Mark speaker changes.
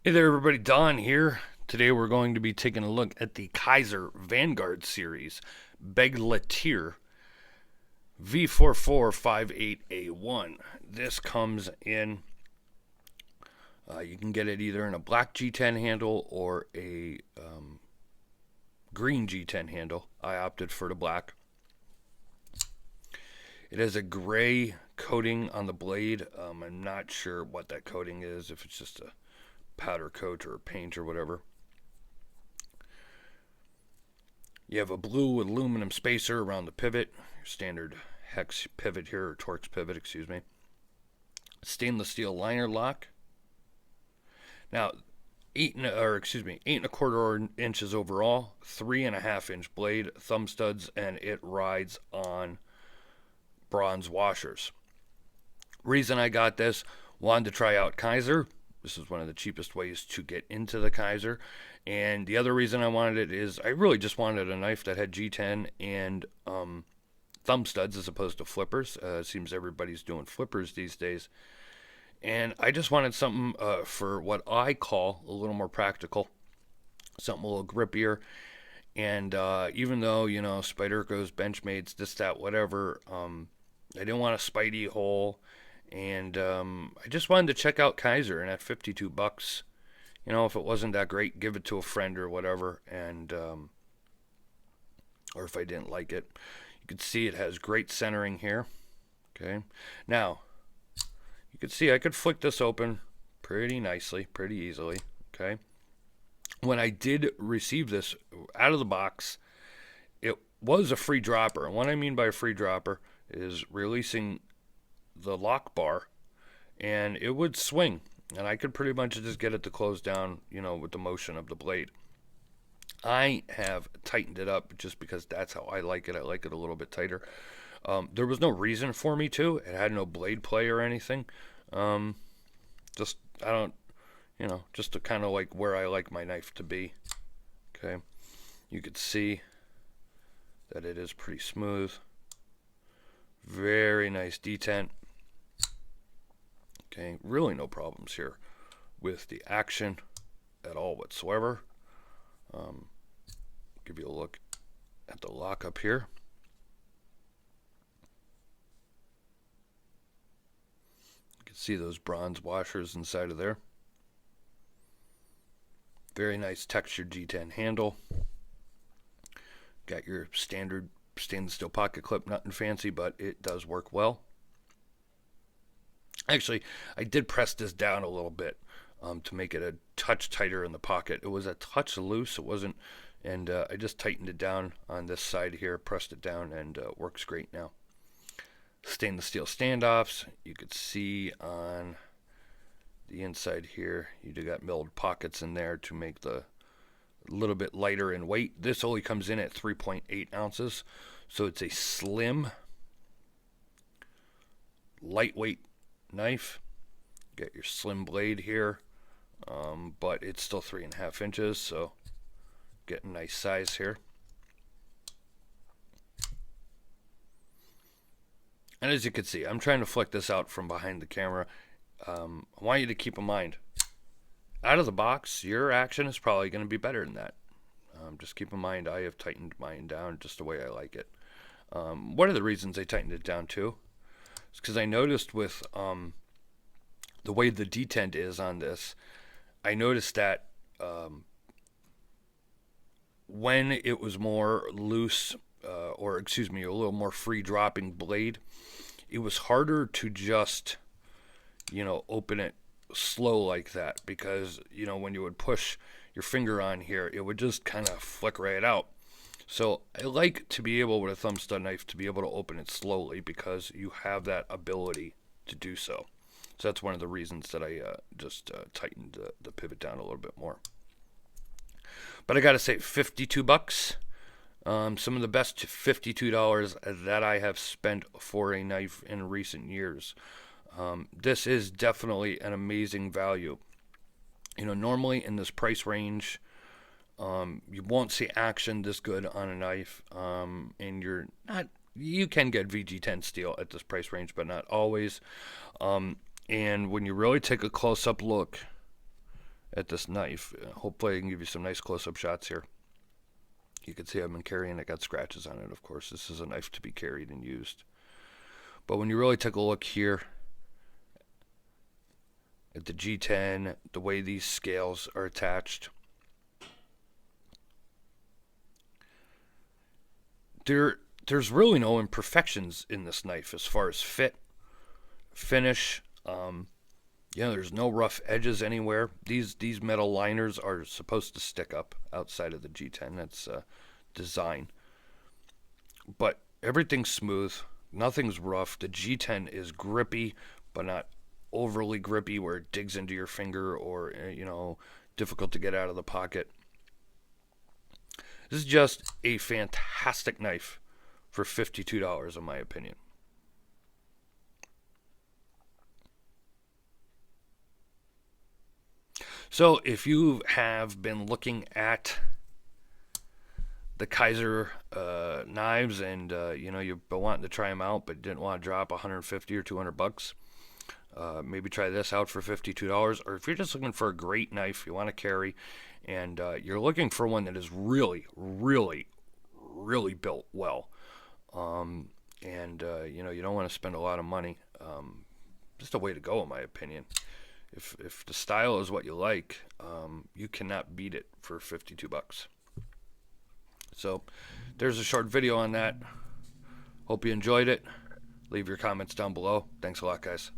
Speaker 1: Hey there, everybody. Don here. Today we're going to be taking a look at the Kizer Vanguard series Begleiter V4458A1. This comes in, you can get it either in a black G10 handle or a green G10 handle. I opted for the black. It has a gray coating on the blade. I'm not sure what that coating is, if it's just a powder coat or paint or whatever. You have a blue aluminum spacer around the pivot, your standard hex pivot here, or Torx pivot, excuse me. Stainless steel liner lock. Now, 8.25 inches overall, 3.5 inch blade, thumb studs, and it rides on bronze washers. Reason I got this, wanted to try out Kizer. This is one of the cheapest ways to get into the Kizer. And the other reason I wanted it is I really just wanted a knife that had G10 and thumb studs as opposed to flippers. It seems everybody's doing flippers these days. And I just wanted something for what I call a little more practical, something a little grippier. And even though, Spyderco's, Benchmade's, this, that, whatever, I didn't want a Spidey hole. And I just wanted to check out Kizer, and at $52, if it wasn't that great, give it to a friend or whatever, and or if I didn't like it. You can see it has great centering here. Okay, now you can see I could flick this open pretty nicely, pretty easily. Okay, when I did receive this out of the box, it was a free dropper, and what I mean by a free dropper is releasing the lock bar, and it would swing, and I could pretty much just get it to close down, with the motion of the blade. I have tightened it up just because that's how I like it. I like it a little bit tighter. There was no reason for me to. It had no blade play or anything. Just to kind of like where I like my knife to be. Okay, you could see that it is pretty smooth. Very nice detent. Okay, really no problems here with the action at all whatsoever. Give you a look at the lockup here. You can see those bronze washers inside of there. Very nice textured G10 handle. Got your standard stainless steel pocket clip, nothing fancy, but it does work well. Actually, I did press this down a little bit to make it a touch tighter in the pocket. It was a touch loose, it wasn't, and I just tightened it down on this side here, pressed it down, and works great now. Stainless steel standoffs. You could see on the inside here, you got milled pockets in there to make the a little bit lighter in weight. This only comes in at 3.8 ounces, so it's a slim, lightweight knife. Got your slim blade here, but it's still 3.5 inches, so get a nice size here. And as you can see, I'm trying to flick this out from behind the camera. I want you to keep in mind, out of the box, your action is probably going to be better than that. Just keep in mind, I have tightened mine down just the way I like it. One of the reasons I tightened it down too is because I noticed with the way the detent is on this, I noticed that when it was more loose, a little more free dropping blade, it was harder to just, open it slow like that, because when you would push your finger on here, it would just kind of flick right out. So I like to be able, with a thumb stud knife, to be able to open it slowly, because you have that ability to do so. So that's one of the reasons that I just tightened the pivot down a little bit more. But I gotta say, $52. Some of the best $52 that I have spent for a knife in recent years. This is definitely an amazing value. Normally in this price range, you won't see action this good on a knife, and you can get VG10 steel at this price range, but not always. And when you really take a close-up look at this knife. Hopefully I can give you some nice close-up shots here. You can see I've been carrying it, got scratches on it, of course. This is a knife to be carried and used. But when you really take a look here at the G10, the way these scales are attached, there's really no imperfections in this knife as far as fit, finish. There's no rough edges anywhere. These metal liners are supposed to stick up outside of the G10. That's design. But everything's smooth. Nothing's rough. The G10 is grippy, but not overly grippy where it digs into your finger or, difficult to get out of the pocket. This is just a fantastic knife for $52, in my opinion. So if you have been looking at the Kizer knives and you've been wanting to try them out but didn't want to drop 150 or 200 bucks, maybe try this out for $52. Or if you're just looking for a great knife you want to carry and you're looking for one that is really, really, really built well, you don't want to spend a lot of money, just a way to go, in my opinion. If the style is what you like, you cannot beat it for 52 bucks. So there's a short video on that. Hope you enjoyed it. Leave your comments down below. Thanks a lot, guys.